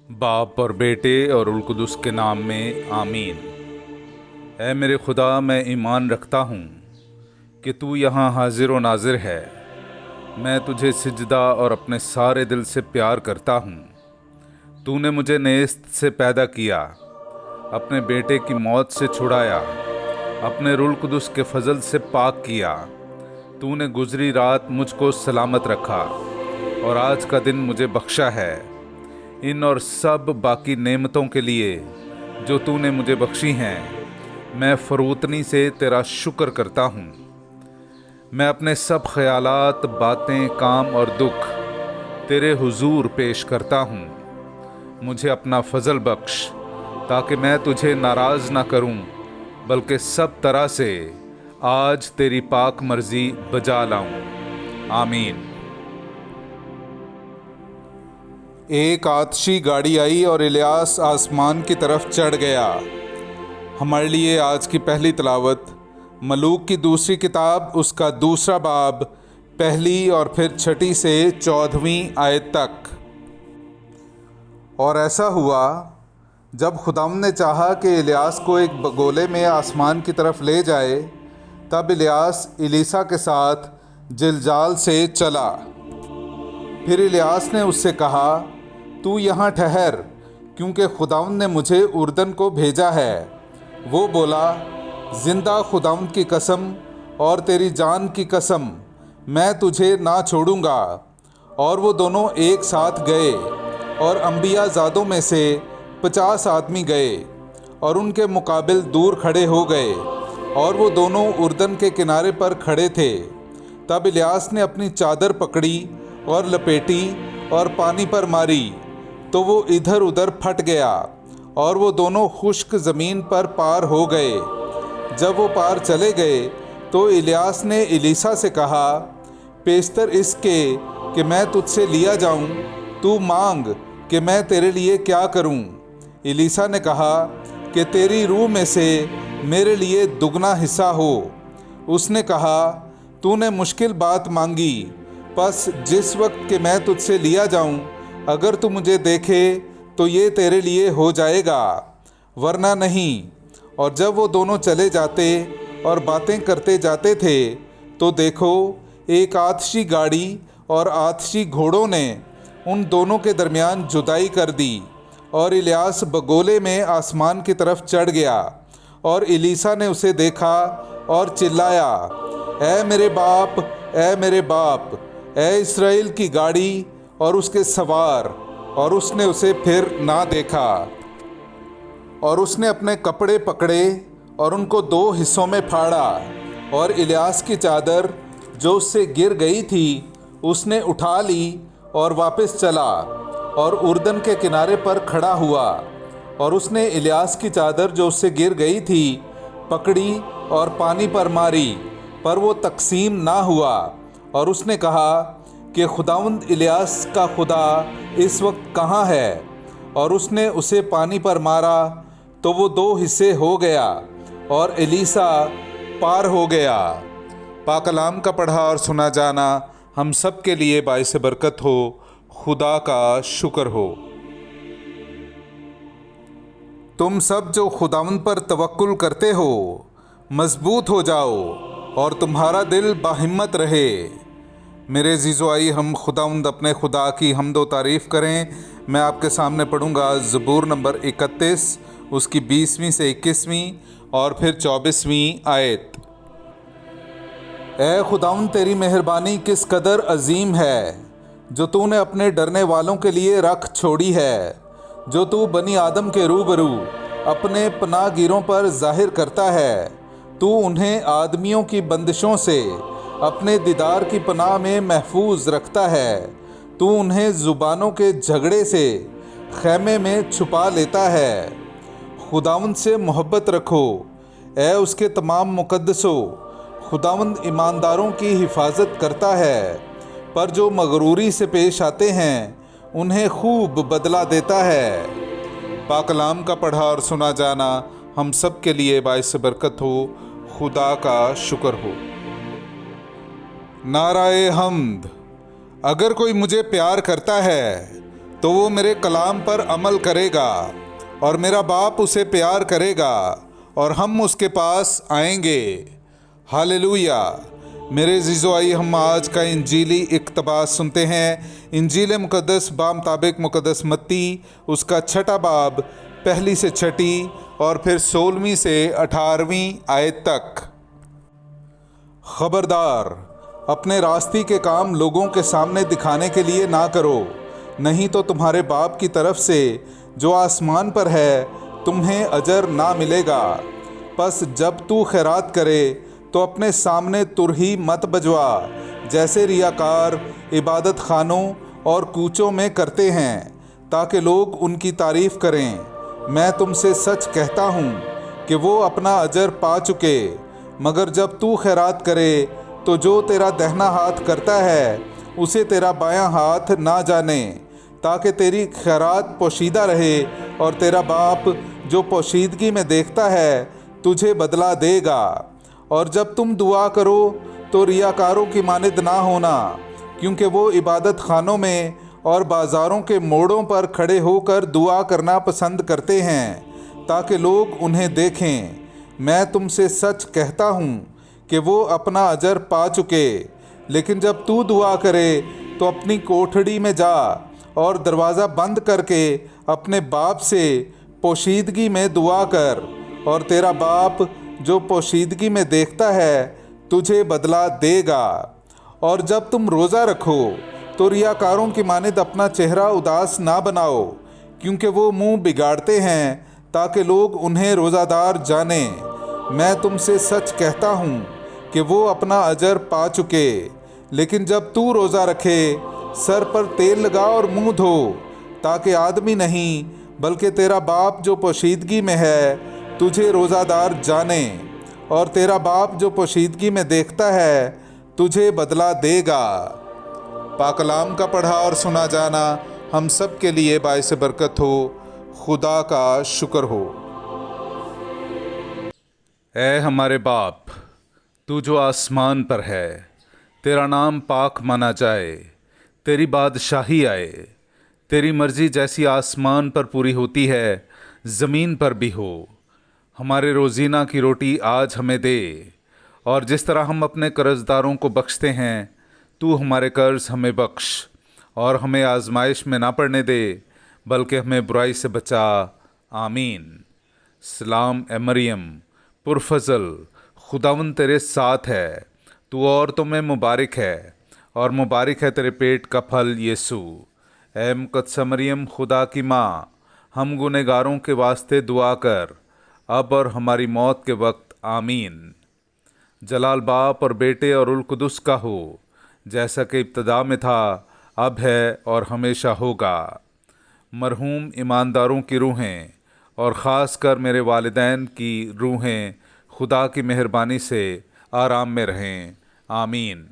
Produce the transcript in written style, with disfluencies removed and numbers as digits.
باپ اور بیٹے اور روح القدس کے نام میں آمین۔ اے میرے خدا، میں ایمان رکھتا ہوں کہ تو یہاں حاضر و ناظر ہے۔ میں تجھے سجدہ اور اپنے سارے دل سے پیار کرتا ہوں۔ تو نے مجھے نیست سے پیدا کیا، اپنے بیٹے کی موت سے چھڑایا، اپنے روح القدس کے فضل سے پاک کیا۔ تو نے گزری رات مجھ کو سلامت رکھا اور آج کا دن مجھے بخشا ہے۔ ان اور سب باقی نعمتوں کے لیے جو تو نے مجھے بخشی ہیں، میں فروتنی سے تیرا شکر کرتا ہوں۔ میں اپنے سب خیالات، باتیں، کام اور دکھ تیرے حضور پیش کرتا ہوں۔ مجھے اپنا فضل بخش تاکہ میں تجھے ناراض نہ کروں، بلکہ سب طرح سے آج تیری پاک مرضی بجا لاؤں۔ آمین۔ ایک آتشی گاڑی آئی اور الیاس آسمان کی طرف چڑھ گیا۔ ہمارے لیے آج کی پہلی تلاوت ملوک کی دوسری کتاب، اس کا دوسرا باب، پہلی اور پھر 6 سے 14 آیت تک۔ اور ایسا ہوا جب خداوند نے چاہا کہ الیاس کو ایک بگولے میں آسمان کی طرف لے جائے، تب الیاس الیسا کے ساتھ جلجال سے چلا۔ پھر الیاس نے اس سے کہا، تو یہاں ٹھہر، کیونکہ خداوند نے مجھے اردن کو بھیجا ہے۔ وہ بولا، زندہ خداوند کی قسم اور تیری جان کی قسم، میں تجھے نہ چھوڑوں گا۔ اور وہ دونوں ایک ساتھ گئے، اور انبیاء زادوں میں سے 50 آدمی گئے اور ان کے مقابل دور کھڑے ہو گئے، اور وہ دونوں اردن کے کنارے پر کھڑے تھے۔ تب الیاس نے اپنی چادر پکڑی اور لپیٹی اور پانی پر ماری، تو وہ ادھر ادھر پھٹ گیا، اور وہ دونوں خشک زمین پر پار ہو گئے۔ جب وہ پار چلے گئے تو الیاس نے الیسا سے کہا، پیشتر اس کے کہ میں تجھ سے لیا جاؤں، تو مانگ کہ میں تیرے لیے کیا کروں۔ الیسا نے کہا کہ تیری روح میں سے میرے لیے دگنا حصہ ہو۔ اس نے کہا، تو نے مشکل بات مانگی، پس جس وقت کہ میں تجھ سے لیا جاؤں، اگر تو مجھے دیکھے تو یہ تیرے لیے ہو جائے گا، ورنہ نہیں۔ اور جب وہ دونوں چلے جاتے اور باتیں کرتے جاتے تھے، تو دیکھو، ایک آتشی گاڑی اور آتشی گھوڑوں نے ان دونوں کے درمیان جدائی کر دی، اور الیاس بگولے میں آسمان کی طرف چڑھ گیا۔ اور الیسا نے اسے دیکھا اور چلایا، اے میرے باپ، اے میرے باپ، اے اسرائیل کی گاڑی اور اس کے سوار! اور اس نے اسے پھر نہ دیکھا۔ اور اس نے اپنے کپڑے پکڑے اور ان کو 2 حصوں میں پھاڑا، اور الیاس کی چادر جو اس سے گر گئی تھی اس نے اٹھا لی اور واپس چلا، اور اردن کے کنارے پر کھڑا ہوا۔ اور اس نے الیاس کی چادر جو اس سے گر گئی تھی پکڑی اور پانی پر ماری، پر وہ تقسیم نہ ہوا۔ اور اس نے کہا کہ خداوند الیاس کا خدا اس وقت کہاں ہے؟ اور اس نے اسے پانی پر مارا، تو وہ 2 حصے ہو گیا، اور الیسا پار ہو گیا۔ پاک کلام کا پڑھا اور سنا جانا ہم سب کے لیے باعث برکت ہو۔ خدا کا شکر ہو۔ تم سب جو خداوند پر توکل کرتے ہو، مضبوط ہو جاؤ اور تمہارا دل باہمت رہے۔ میرے عزیزو، آئیے ہم خداوند اپنے خدا کی حمد و تعریف کریں۔ میں آپ کے سامنے پڑھوں گا زبور نمبر 31، اس کی 20ویں سے 21ویں اور پھر 24ویں آیت۔ اے خداوند، تیری مہربانی کس قدر عظیم ہے، جو تو نے اپنے ڈرنے والوں کے لیے رکھ چھوڑی ہے، جو تو بنی آدم کے روبرو اپنے پناہ گیروں پر ظاہر کرتا ہے۔ تو انہیں آدمیوں کی بندشوں سے اپنے دیدار کی پناہ میں محفوظ رکھتا ہے۔ تو انہیں زبانوں کے جھگڑے سے خیمے میں چھپا لیتا ہے۔ خداوند سے محبت رکھو، اے اس کے تمام مقدسو۔ خداوند ایمانداروں کی حفاظت کرتا ہے، پر جو مغروری سے پیش آتے ہیں انہیں خوب بدلہ دیتا ہے۔ پاک کلام کا پڑھا اور سنا جانا ہم سب کے لیے باعث برکت ہو۔ خدا کا شکر ہو۔ نعرہ حمد۔ اگر کوئی مجھے پیار کرتا ہے تو وہ میرے کلام پر عمل کرے گا اور میرا باپ اسے پیار کرے گا اور ہم اس کے پاس آئیں گے۔ ہاللویا۔ میرے عزیزو، آئیے ہم آج کا انجیلی اقتباس سنتے ہیں۔ انجیل مقدس بامطابق مقدس متی، اس کا 6 باب، 1 سے 6 اور پھر 16 سے 18 آیت تک۔ خبردار، اپنے راستی کے کام لوگوں کے سامنے دکھانے کے لیے نہ کرو، نہیں تو تمہارے باپ کی طرف سے جو آسمان پر ہے تمہیں اجر نہ ملے گا۔ پس جب تو خیرات کرے تو اپنے سامنے ترہی مت بجوا، جیسے ریاکار عبادت خانوں اور کوچوں میں کرتے ہیں، تاکہ لوگ ان کی تعریف کریں۔ میں تم سے سچ کہتا ہوں کہ وہ اپنا اجر پا چکے۔ مگر جب تو خیرات کرے تو جو تیرا دہنا ہاتھ کرتا ہے اسے تیرا بایاں ہاتھ نہ جانے، تاکہ تیری خیرات پوشیدہ رہے، اور تیرا باپ جو پوشیدگی میں دیکھتا ہے تجھے بدلہ دے گا۔ اور جب تم دعا کرو تو ریاکاروں کی مانند نہ ہونا، کیونکہ وہ عبادت خانوں میں اور بازاروں کے موڑوں پر کھڑے ہو کر دعا کرنا پسند کرتے ہیں، تاکہ لوگ انہیں دیکھیں۔ میں تم سے سچ کہتا ہوں کہ وہ اپنا اجر پا چکے۔ لیکن جب تو دعا کرے تو اپنی کوٹھڑی میں جا اور دروازہ بند کر کے اپنے باپ سے پوشیدگی میں دعا کر، اور تیرا باپ جو پوشیدگی میں دیکھتا ہے تجھے بدلہ دے گا۔ اور جب تم روزہ رکھو تو ریاکاروں کی مانند اپنا چہرہ اداس نہ بناؤ، کیونکہ وہ منہ بگاڑتے ہیں تاکہ لوگ انہیں روزہ دار جانیں۔ میں تم سے سچ کہتا ہوں کہ وہ اپنا اجر پا چکے۔ لیکن جب تو روزہ رکھے، سر پر تیل لگا اور منہ دھو، تاکہ آدمی نہیں بلکہ تیرا باپ جو پوشیدگی میں ہے تجھے روزہ دار جانے، اور تیرا باپ جو پوشیدگی میں دیکھتا ہے تجھے بدلہ دے گا۔ پاک کلام کا پڑھا اور سنا جانا ہم سب کے لیے باعث برکت ہو۔ خدا کا شکر ہو۔ اے ہمارے باپ، تو جو آسمان پر ہے، تیرا نام پاک مانا جائے، تیری بادشاہی آئے، تیری مرضی جیسی آسمان پر پوری ہوتی ہے زمین پر بھی ہو۔ ہمارے روزینہ کی روٹی آج ہمیں دے، اور جس طرح ہم اپنے قرض داروں کو بخشتے ہیں تو ہمارے قرض ہمیں بخش، اور ہمیں آزمائش میں نہ پڑنے دے بلکہ ہمیں برائی سے بچا۔ آمین۔ سلام اے مریم، پرفضل، خداوند تیرے ساتھ ہے، تو عورتوں میں مبارک ہے، اور مبارک ہے تیرے پیٹ کا پھل یسوع۔ اے مقدسہ مریم، خدا کی ماں، ہم گنہگاروں کے واسطے دعا کر، اب اور ہماری موت کے وقت۔ آمین۔ جلال باپ اور بیٹے اور روح القدس کا ہو، جیسا کہ ابتدا میں تھا، اب ہے اور ہمیشہ ہوگا۔ مرحوم ایمانداروں کی روحیں اور خاص کر میرے والدین کی روحیں خدا کی مہربانی سے آرام میں رہیں۔ آمین۔